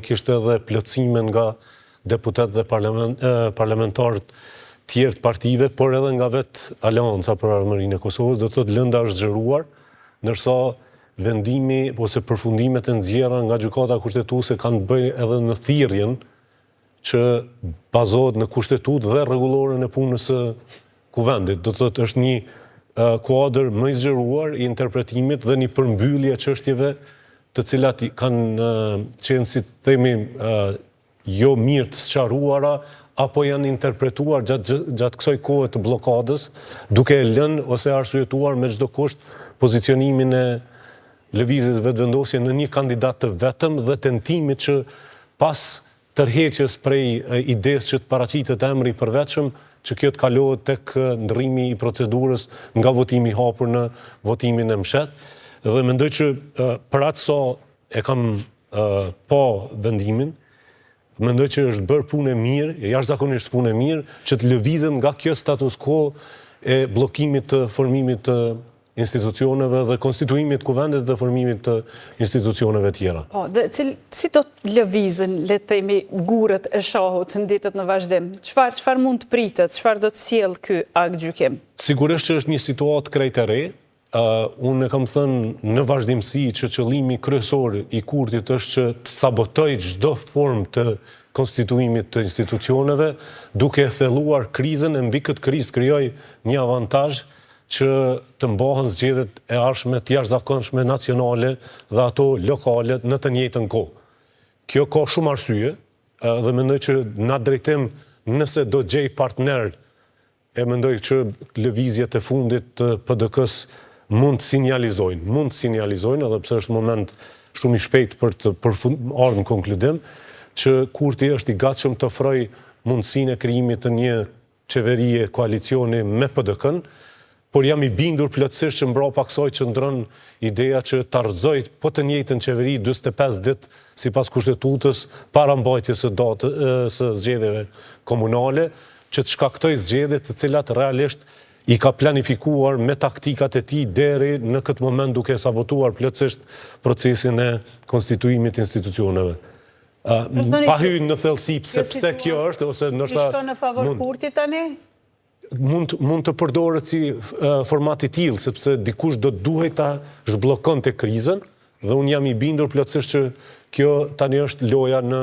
kishte edhe plotësime nga deputet dhe parlamentarët tjerë të partive, por edhe nga vetë Aleanca për Armërinë e Kosovës, do të thotë lënda është zgjeruar, ndërsa vendimi ose përfundimet e nxjerra nga gjykata kushtetuese kanë bëjë edhe në thirrjen që bazohet në kushtetutë dhe rregulloren e punës së kuvendit. Do të thotë është një kuadër më i zgjeruar i interpretimit dhe një përmbyllje e çështjeve të cilat kanë qenë, si themi, jo mirë të sqaruara apo janë interpretuar gjatë kësaj kohe të bllokadës, duke e lënë ose arsyetuar me çdo kusht pozicionimin e lëvizjes vetëvendosje në një kandidat të vetëm dhe tentimit që pas tërheqjes prej idesë që të paraqitet emri i përvetshëm, që kjo të kalohet tek ndrrimi i procedurës nga votimi i hapur në votimin e mshet. Dhe mendoj që për atë sa e kam pa vendimin, mendoj që është bërë punë e mirë, jashtëzakonisht punë e mirë, që të lëvizën nga kjo status quo e bllokimit të formimit të institucioneve dhe konstituimit kuvendit dhe formimit të institucioneve tjera. Po, dhe si do të lëvizën, le të themi, gurët e shahut në ditët në vazhdim? Çfarë mund të pritet? Çfarë do të sjellë ky akt gjykim? Sigurisht që është një situatë krejt e re. Unë e kam thënë në vazhdimsi që qëllimi kryesor i kurtit është që të sabotoj çdo formë të konstituimit të institucioneve, duke thelluar krizën e mbi këtë krizë krijoj një avantazh që të mbahen zgjedhjet e ardhshme të jashtëzakonshme nacionale dhe ato lokale në të njëjtën kohë. Kjo ka shumë arsye dhe mendoj që në atë drejtim, nëse do gjej partner, e mendoj që lëvizjet e fundit të PDK-s mund të sinjalizojnë, edhe pse është moment shumë i shpejt për të ardhur në konkludim, që kurti është i gatshëm të ofrojë mundësinë e krijimit të një qeverie koalicioni me PDK-n, por jam i bindur plotësisht që mbrapa kësaj qëndron ideja që ta rrëzoj po të njëjtën qeveri 45 ditë sipas kushtetutës para mbajtjes së zgjedhjeve komunale, që të shkaktoj zgjedhje të cilat realisht i ka planifikuar me taktikat e tij deri në këtë moment duke sabotuar plotësisht procesin e konstituimit të institucioneve. Pa hyrë në thellësi pse kjo është ose ndoshta shkon në favor kurtit tani? Mund të përdoret si format i tillë, sepse dikush do të duhej ta zhbllokonte krizën dhe unë jam i bindur plotësisht që kjo tani është loja në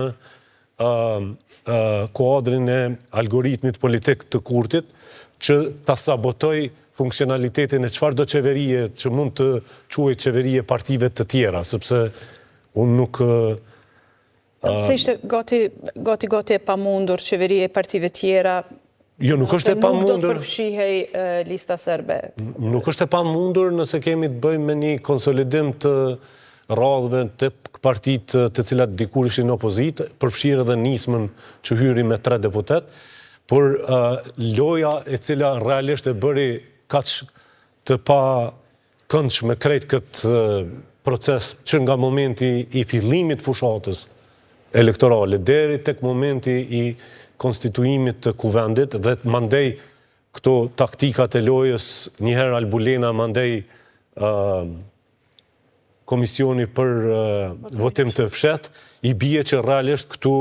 kuadrin e algoritmit politik të kurtit që ta sabotoj funksionalitetin e çfarëdo qeverie që mund të quhet qeverie partive të tjera, sepse unë nuk pse ishte gati e pamundur qeverie partive tjera? Jo, nuk është e pamundur. Nuk do të përfshihej lista serbe. Nuk është e pamundur nëse kemi të bëjmë me një konsolidim të radhëve të partitë të cilat dikur ishin në opozitë, përfshirë edhe nismën që hyri me 3 deputet, por loja e cila realisht e bëri kaq të pa këndshme krejt këtë proces që nga momenti i fillimit fushatës elektorale deri tek momenti i konstituimit të kuvendit dhe mandej këto taktikat e lojës, njëherë Albulena mandej komisioni për votim të fshet, i bie që realisht këtu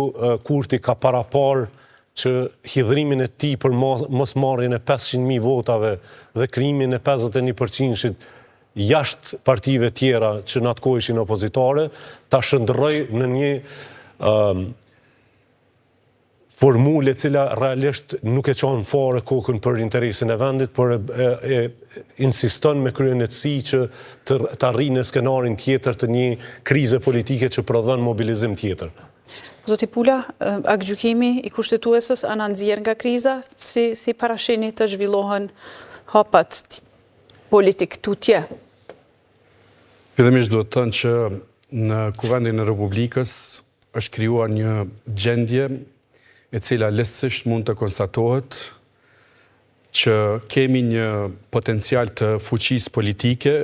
kurti ka parapar që hidhrimin e tij për mosmarrjen e 500.000 votave dhe krijimin e 51% jashtë partive tjera që në atë kohë ishin opozitare, ta shndërroj në një formule cila realisht nuk e çon fare kokën për interesin e vendit, por insiston me kryenetësi që të arrijë në skenarin tjetër të një krize politike që prodhon mobilizim tjetër. Zoti Pula, aktgjykimi i kushtetuesës ana nxjerr nga kriza, si parashini të zhvillohen hapat politik tutje? Fillimisht duhet të thënë që në Kuvendin e Republikës është krijuar një gjendje e cila lehtësisht mund të konstatohet që kemi një potencial të fuqisë politike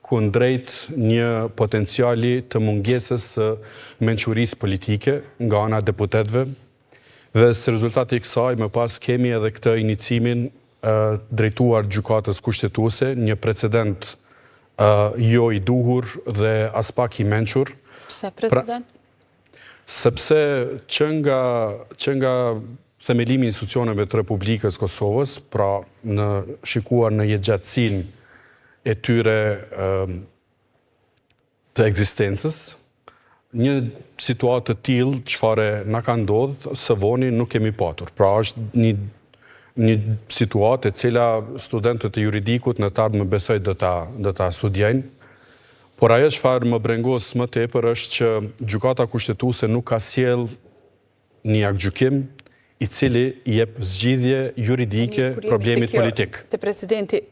kundrejt një potenciali të mungesës së mençurisë politike nga ana e deputetëve dhe si rezultati i kësaj më pas kemi edhe këtë inicimin drejtuar gjykatës kushtetuese, një precedent jo i duhur dhe as pak i mençur. Pse precedent? sepse që nga themelimi i institucioneve të Republikës Kosovës, pra në shikuar në jetëgjatësinë e tyre të ekzistencës, një situatë të tillë çfarë na ka ndodhur së voni nuk kemi patur. Pra është një situatë e cila studentët e juridikut në të ardhmen besoj do ta studiajnë. Por ajo çfarë më brengos më tepër është që gjykata kushtetuese nuk ka sjell një aktgjykim i cili i jep zgjidhje juridike problemit politik. Te presidenti,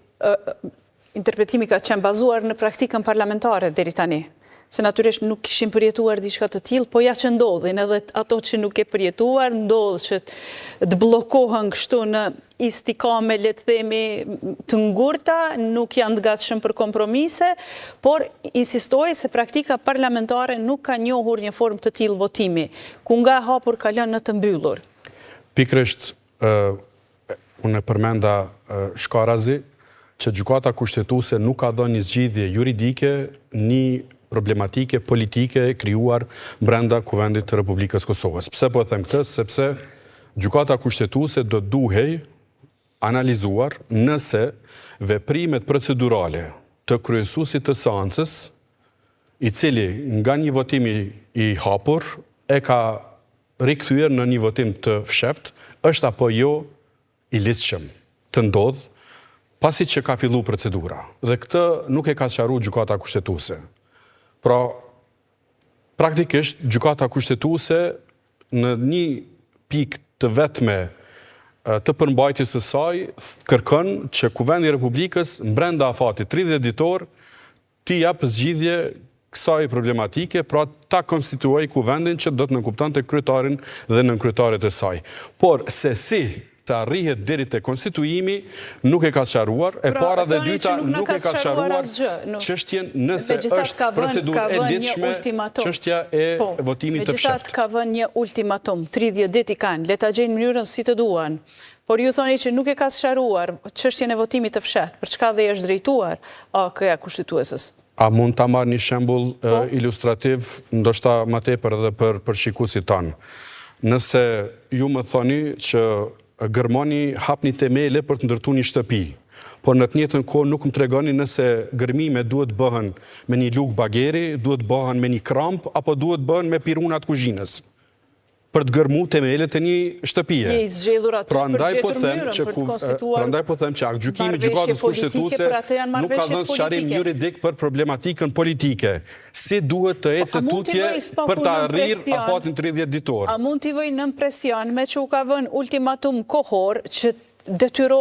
interpretimi ka qenë bazuar në praktikën parlamentare deri tani. Se natyrisht nuk kishin përjetuar diçka të tillë, po ja që ndodhin edhe ato që nuk e përjetuar, ndodh që të bllokohen kështu në istikame, le të themi, të ngurta, nuk janë të gatshëm për kompromise, por insistoj se praktika parlamentare nuk ka njohur një formë të tillë votimi, ku nga hapur ka lënë në të mbyllur. Pikërisht, unë e përmenda shkarazi, që gjykata kushtetuese nuk ka dhënë një zgjidhje juridike, një problematike politike krijuar brenda Kuvendit të Republikës Kosovës. Pse po e them këtë? Sepse gjykata kushtetuese do duhej analizuar nëse veprimet procedurale të kryesuesit të seancës, i cili nga një votim i hapur e ka rikthyer në një votim të fsheft, është apo jo i ligjshëm të ndodh pasi që ka filluar procedura. Dhe këtë nuk e ka sqaruar gjykata kushtetuese. Pra, praktikisht, gjykata kushtetuese në një pikë të vetme të përmbajtjes së saj kërkon që Kuvendi i Republikës brenda afatit 30 ditor t'i jap zgjidhje kësaj problematike, pra ta konstituoj Kuvendin që do të nënkuptonte kryetarin dhe nënkryetaret e saj. Por se si të arrihet deri te konstituimi nuk e ka sqaruar, e para dhe dyta nuk e ka sqaruar çështjen nëse është procedurë e lidhshme çështja e votimit të fshehtë. Megjithatë ka vënë një ultimatum, 30 ditë i kanë, le ta gjejnë mënyrën si të duan. Por ju thoni që nuk e ka sqaruar çështjen e votimit të fshehtë, për çka dhe është drejtuar AK-ja kushtetuesës? A mund ta marr një shembull ilustrativ, ndoshta më tepër edhe për shikuesit tanë. Nëse ju më thoni që gërmoni hapni temele për të ndërtuar një shtëpi, por në të njëjtën kohë nuk më tregoni nëse gërmimet duhet bëhen me një lugë bageri, duhet bëhen me një kramp, apo duhet bëhen me pirunat kuzhinës për të gërmuar temelet e një shtëpie. Je i zgjedhur aty për gjetur mënyrën për të konstituar. Prandaj po them që aktgjykimi i gjykatës kushtetuese nuk ka dhënë sqarim juridik për problematikën politike. Si duhet të ecë tutje për të arrirë afatin 30 ditor? A mund t'i vëj nën presion me që u ka vënë ultimatum kohor që detyro